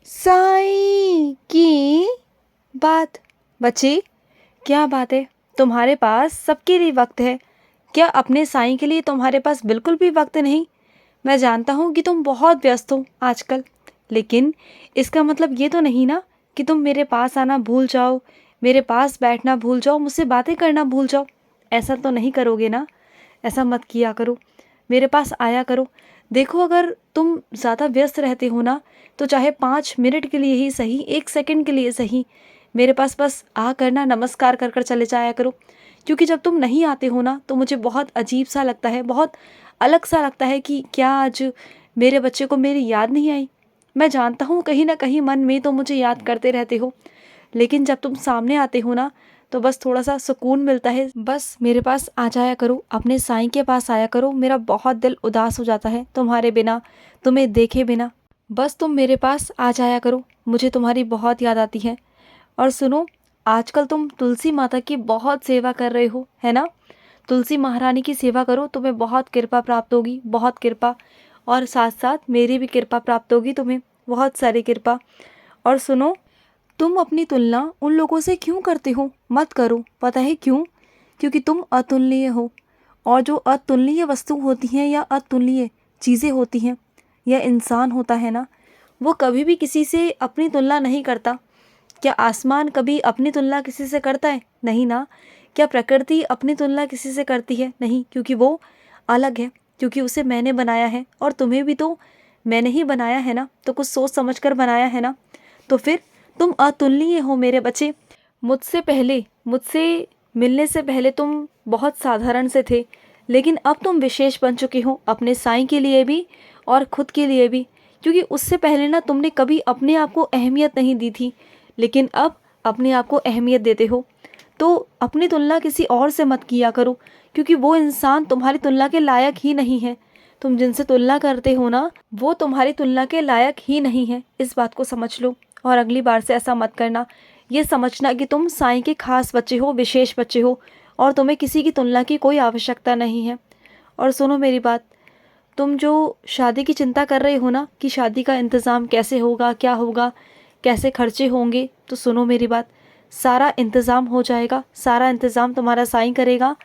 साईं की बात। बच्चे, क्या बात है, तुम्हारे पास सबके लिए वक्त है, क्या अपने साईं के लिए तुम्हारे पास बिल्कुल भी वक्त नहीं? मैं जानता हूँ कि तुम बहुत व्यस्त हो आजकल, लेकिन इसका मतलब ये तो नहीं ना कि तुम मेरे पास आना भूल जाओ, मेरे पास बैठना भूल जाओ, मुझसे बातें करना भूल जाओ। ऐसा तो नहीं करोगे ना? ऐसा मत किया करो, मेरे पास आया करो। देखो, अगर तुम ज़्यादा व्यस्त रहते हो ना, तो चाहे 5 मिनट के लिए ही सही, 1 सेकंड के लिए सही, मेरे पास बस आ कर ना नमस्कार कर कर चले जाया करो। क्योंकि जब तुम नहीं आते हो ना, तो मुझे बहुत अजीब सा लगता है, बहुत अलग सा लगता है कि क्या आज मेरे बच्चे को मेरी याद नहीं आई। मैं जानता हूँ कहीं ना कहीं मन में तो मुझे याद करते रहते हो, लेकिन जब तुम सामने आते हो ना, तो बस थोड़ा सा सुकून मिलता है। बस मेरे पास आ जाया करो, अपने साईं के पास आया करो। मेरा बहुत दिल उदास हो जाता है तुम्हारे बिना, तुम्हें देखे बिना। बस तुम मेरे पास आ जाया करो, मुझे तुम्हारी बहुत याद आती है। और सुनो, आजकल तुम तुलसी माता की बहुत सेवा कर रहे हो, है ना? तुलसी महारानी की सेवा करो, तुम्हें बहुत कृपा प्राप्त होगी, बहुत कृपा। और साथ साथ मेरी भी कृपा प्राप्त होगी तुम्हें, बहुत सारी कृपा। और सुनो, तुम अपनी तुलना उन लोगों से क्यों करते हो? मत करो। पता है क्यों? क्योंकि तुम अतुलनीय हो। और जो अतुलनीय वस्तु होती हैं या अतुलनीय चीज़ें होती हैं या इंसान होता है ना, वो कभी भी किसी से अपनी तुलना नहीं करता। क्या आसमान कभी अपनी तुलना किसी से करता है? नहीं ना। क्या प्रकृति अपनी तुलना किसी से करती है? नहीं, क्योंकि वो अलग है, क्योंकि उसे मैंने बनाया है। और तुम्हें भी तो मैंने ही बनाया है ना, तो कुछ सोच समझ कर बनाया है ना। तो फिर तुम अतुलनीय हो मेरे बच्चे। मुझसे मिलने से पहले तुम बहुत साधारण से थे, लेकिन अब तुम विशेष बन चुके हो, अपने साईं के लिए भी और खुद के लिए भी। क्योंकि उससे पहले ना तुमने कभी अपने आप को अहमियत नहीं दी थी, लेकिन अब अपने आप को अहमियत देते हो। तो अपनी तुलना किसी और से मत किया करो, क्योंकि वो इंसान तुम्हारी तुलना के लायक ही नहीं है। तुम जिनसे तुलना करते हो ना, वो तुम्हारी तुलना के लायक ही नहीं है। इस बात को समझ लो, और अगली बार से ऐसा मत करना। ये समझना कि तुम साईं के खास बच्चे हो, विशेष बच्चे हो, और तुम्हें किसी की तुलना की कोई आवश्यकता नहीं है। और सुनो मेरी बात, तुम जो शादी की चिंता कर रहे हो ना, कि शादी का इंतज़ाम कैसे होगा, क्या होगा, कैसे खर्चे होंगे, तो सुनो मेरी बात, सारा इंतज़ाम हो जाएगा, सारा इंतज़ाम तुम्हारा साईं करेगा।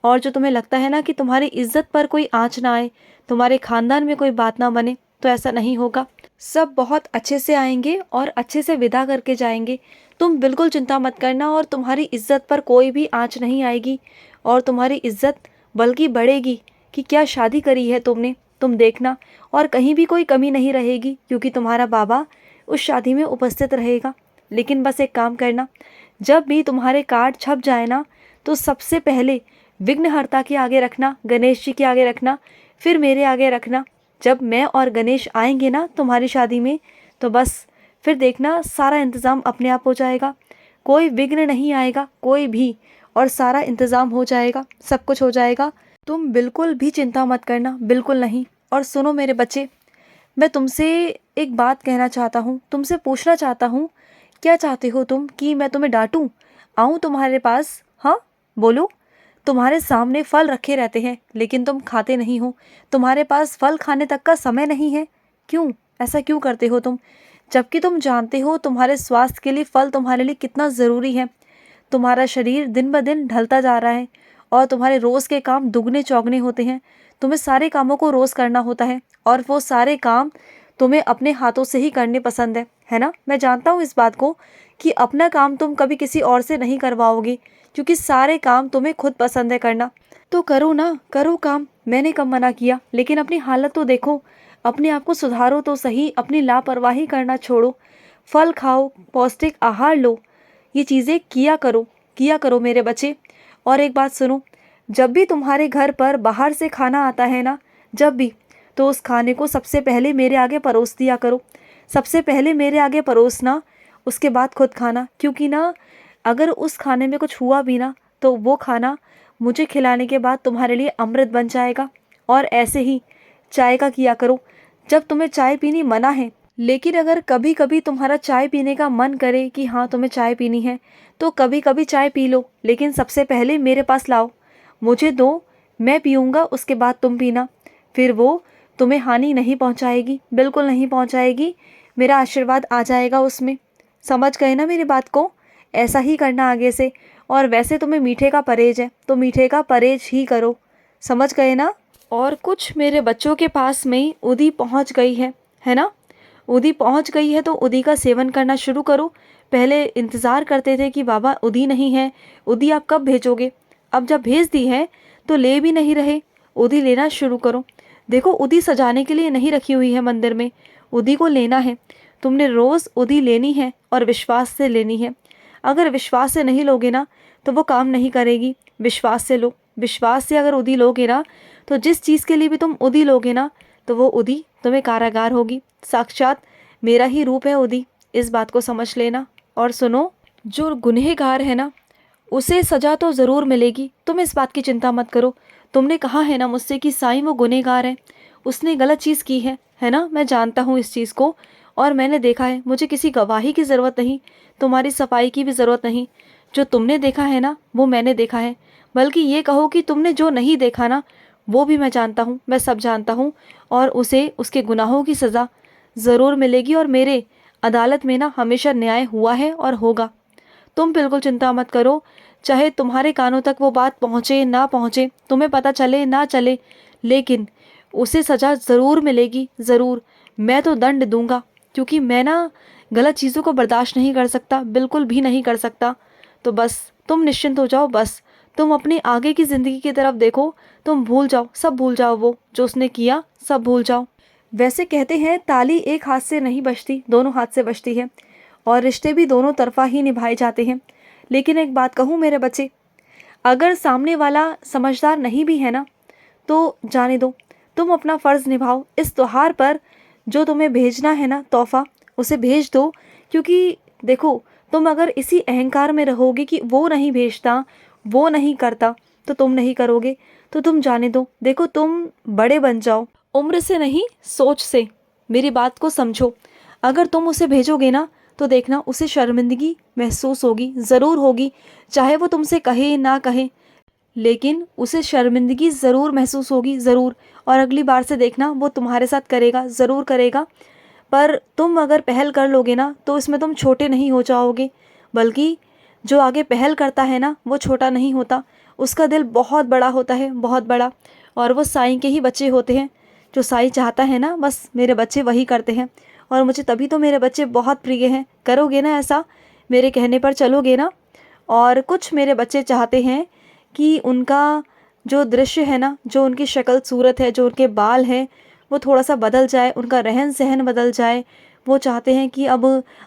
और जो तुम्हें लगता है ना कि तुम्हारी इज्जत पर कोई आँच ना आए, तुम्हारे ख़ानदान में कोई बात ना बने, तो ऐसा नहीं होगा। सब बहुत अच्छे से आएंगे और अच्छे से विदा करके जाएंगे। तुम बिल्कुल चिंता मत करना, और तुम्हारी इज्जत पर कोई भी आँच नहीं आएगी, और तुम्हारी इज्जत बल्कि बढ़ेगी कि क्या शादी करी है तुमने, तुम देखना। और कहीं भी कोई कमी नहीं रहेगी, क्योंकि तुम्हारा बाबा उस शादी में उपस्थित रहेगा। लेकिन बस एक काम करना, जब भी तुम्हारे कार्ड छप जाए ना, तो सबसे पहले विघ्नहर्ता के आगे रखना, गणेश जी के आगे रखना, फिर मेरे आगे रखना। जब मैं और गणेश आएंगे ना तुम्हारी शादी में, तो बस फिर देखना सारा इंतज़ाम अपने आप हो जाएगा, कोई विघ्न नहीं आएगा, कोई भी। और सारा इंतज़ाम हो जाएगा, सब कुछ हो जाएगा। तुम बिल्कुल भी चिंता मत करना, बिल्कुल नहीं। और सुनो मेरे बच्चे, मैं तुमसे एक बात कहना चाहता हूँ, तुमसे पूछना चाहता हूँ। क्या चाहते हो तुम, कि मैं तुम्हें डांटूँ? आऊँ तुम्हारे पास? हाँ, बोलो। तुम्हारे सामने फल रखे रहते हैं, लेकिन तुम खाते नहीं हो। तुम्हारे पास फल खाने तक का समय नहीं है। क्यों? ऐसा क्यों करते हो तुम? जबकि तुम जानते हो तुम्हारे स्वास्थ्य के लिए फल तुम्हारे लिए कितना ज़रूरी है। तुम्हारा शरीर दिन ब दिन ढलता जा रहा है, और तुम्हारे रोज़ के काम दुगने चौगने होते हैं। तुम्हें सारे कामों को रोज़ करना होता है, और वो सारे काम तुम्हें अपने हाथों से ही करने पसंद है ना? मैं जानता हूँ इस बात को, कि अपना काम तुम कभी किसी और से नहीं करवाओगे, क्योंकि सारे काम तुम्हें खुद पसंद है करना। तो करो ना, करो काम, मैंने कब मना किया। लेकिन अपनी हालत तो देखो, अपने आप को सुधारो तो सही, अपनी लापरवाही करना छोड़ो। फल खाओ, पौष्टिक आहार लो, ये चीज़ें किया करो मेरे बच्चे। और एक बात सुनो, जब भी तुम्हारे घर पर बाहर से खाना आता है ना, जब भी, तो उस खाने को सबसे पहले मेरे आगे परोस दिया करो। सबसे पहले मेरे आगे परोसना, उसके बाद खुद खाना। क्योंकि ना, अगर उस खाने में कुछ हुआ भी ना, तो वो खाना मुझे खिलाने के बाद तुम्हारे लिए अमृत बन जाएगा। और ऐसे ही चाय का किया करो। जब तुम्हें चाय पीनी मना है, लेकिन अगर कभी कभी तुम्हारा चाय पीने का मन करे कि हाँ तुम्हें चाय पीनी है, तो कभी कभी चाय पी लो, लेकिन सबसे पहले मेरे पास लाओ, मुझे दो, मैं पीऊँगा, उसके बाद तुम पीना। फिर वो तुम्हें हानि नहीं पहुँचाएगी, बिल्कुल नहीं पहुँचाएगी। मेरा आशीर्वाद आ जाएगा उसमें। समझ गए ना मेरी बात को? ऐसा ही करना आगे से। और वैसे तुम्हें मीठे का परहेज है तो मीठे का परहेज ही करो। समझ गए ना? और कुछ मेरे बच्चों के पास में उदी पहुंच गई है ना? उदी पहुंच गई है तो उदी का सेवन करना शुरू करो। पहले इंतज़ार करते थे कि बाबा उदी नहीं है, उदी आप कब भेजोगे? अब जब भेज दी है तो ले भी नहीं रहे, उदी लेना शुरू करो। देखो, उदी सजाने के लिए नहीं रखी हुई है मंदिर में, उदी को लेना है। तुमने रोज़ उदी लेनी है और विश्वास से लेनी है। अगर विश्वास से नहीं लोगे ना तो वो काम नहीं करेगी। विश्वास से लो। विश्वास से अगर उदी लोगे ना तो जिस चीज़ के लिए भी तुम उदी लोगे ना तो वो उदी तुम्हें कारागार होगी। साक्षात मेरा ही रूप है उदी, इस बात को समझ लेना। और सुनो, जो गुनहगार है ना उसे सज़ा तो ज़रूर मिलेगी, तुम इस बात की चिंता मत करो। तुमने कहा है ना मुझसे कि साईं वो गुनहगार है, उसने गलत चीज़ की है ना? मैं जानता हूँ इस चीज़ को और मैंने देखा है। मुझे किसी गवाही की ज़रूरत नहीं, तुम्हारी सफाई की भी ज़रूरत नहीं। जो तुमने देखा है ना वो मैंने देखा है। बल्कि ये कहो कि तुमने जो नहीं देखा ना वो भी मैं जानता हूँ, मैं सब जानता हूँ। और उसे उसके गुनाहों की सज़ा ज़रूर मिलेगी और मेरे अदालत में ना हमेशा न्याय हुआ है और होगा। तुम बिल्कुल चिंता मत करो। चाहे तुम्हारे कानों तक वो बात पहुँचे ना पहुँचे, तुम्हें पता चले ना चले, लेकिन उसे सज़ा ज़रूर मिलेगी, ज़रूर। मैं तो दंड दूंगा क्योंकि मैं ना गलत चीज़ों को बर्दाश्त नहीं कर सकता, बिल्कुल भी नहीं कर सकता। तो बस तुम निश्चिंत हो जाओ। बस तुम अपनी आगे की ज़िंदगी की तरफ देखो। तुम भूल जाओ, सब भूल जाओ, वो जो उसने किया सब भूल जाओ। वैसे कहते हैं ताली एक हाथ से नहीं बजती, दोनों हाथ से बजती है और रिश्ते भी दोनों तरफा ही निभाए जाते हैं। लेकिन एक बात कहूँ मेरे बच्चे, अगर सामने वाला समझदार नहीं भी है ना तो जाने दो, तुम अपना फ़र्ज़ निभाओ। इस त्योहार पर जो तुम्हें भेजना है ना तोहफ़ा, उसे भेज दो। क्योंकि देखो, तुम अगर इसी अहंकार में रहोगे कि वो नहीं भेजता, वो नहीं करता, तो तुम नहीं करोगे। तो तुम जाने दो। देखो, तुम बड़े बन जाओ, उम्र से नहीं सोच से। मेरी बात को समझो। अगर तुम उसे भेजोगे ना तो देखना उसे शर्मिंदगी महसूस होगी, ज़रूर होगी। चाहे वो तुमसे कहे ना कहे, लेकिन उसे शर्मिंदगी ज़रूर महसूस होगी, ज़रूर। और अगली बार से देखना वो तुम्हारे साथ करेगा, ज़रूर करेगा। पर तुम अगर पहल कर लोगे ना तो इसमें तुम छोटे नहीं हो जाओगे, बल्कि जो आगे पहल करता है ना वो छोटा नहीं होता, उसका दिल बहुत बड़ा होता है, बहुत बड़ा। और वो साईं के ही बच्चे होते हैं। जो साईं चाहता है ना बस मेरे बच्चे वही करते हैं। और मुझे तभी तो मेरे बच्चे बहुत प्रिय हैं। करोगे ना ऐसा? मेरे कहने पर चलोगे ना? और कुछ मेरे बच्चे चाहते हैं कि उनका जो दृश्य है ना, जो उनकी शक्ल सूरत है, जो उनके बाल हैं, वो थोड़ा सा बदल जाए, उनका रहन सहन बदल जाए। वो चाहते हैं कि अब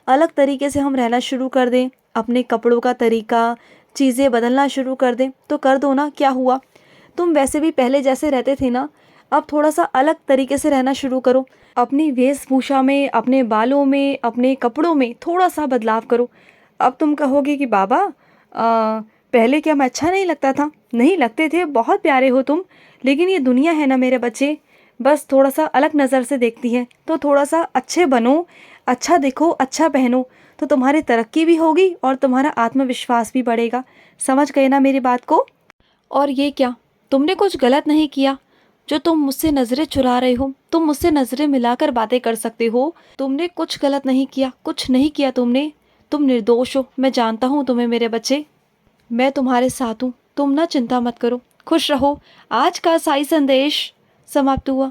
अलग तरीके से हम रहना शुरू कर दें, अपने कपड़ों का तरीका, चीज़ें बदलना शुरू कर दें। तो कर दो ना, क्या हुआ? तुम वैसे भी पहले जैसे रहते थे ना, अब थोड़ा सा अलग तरीके से रहना शुरू करो। अपनी वेशभूषा में, अपने बालों में, अपने कपड़ों में थोड़ा सा बदलाव करो। अब तुम कहोगे कि बाबा पहले क्या मैं अच्छा नहीं लगता था? नहीं लगते थे, बहुत प्यारे हो तुम। लेकिन ये दुनिया है ना मेरे बच्चे, बस थोड़ा सा अलग नज़र से देखती है। तो थोड़ा सा अच्छे बनो, अच्छा दिखो, अच्छा पहनो, तो तुम्हारी तरक्की भी होगी और तुम्हारा आत्मविश्वास भी बढ़ेगा। समझ गए ना मेरी बात को? और ये क्या, तुमने कुछ गलत नहीं किया जो तुम मुझसे नज़रें चुरा रहे हो? तुम मुझसे नज़रें मिलाकर बातें कर सकते हो। तुमने कुछ गलत नहीं किया, कुछ नहीं किया तुमने। तुम निर्दोष हो, मैं जानता हूँ तुम्हें मेरे बच्चे। मैं तुम्हारे साथ हूँ, तुम ना चिंता मत करो, खुश रहो। आज का साई संदेश समाप्त हुआ।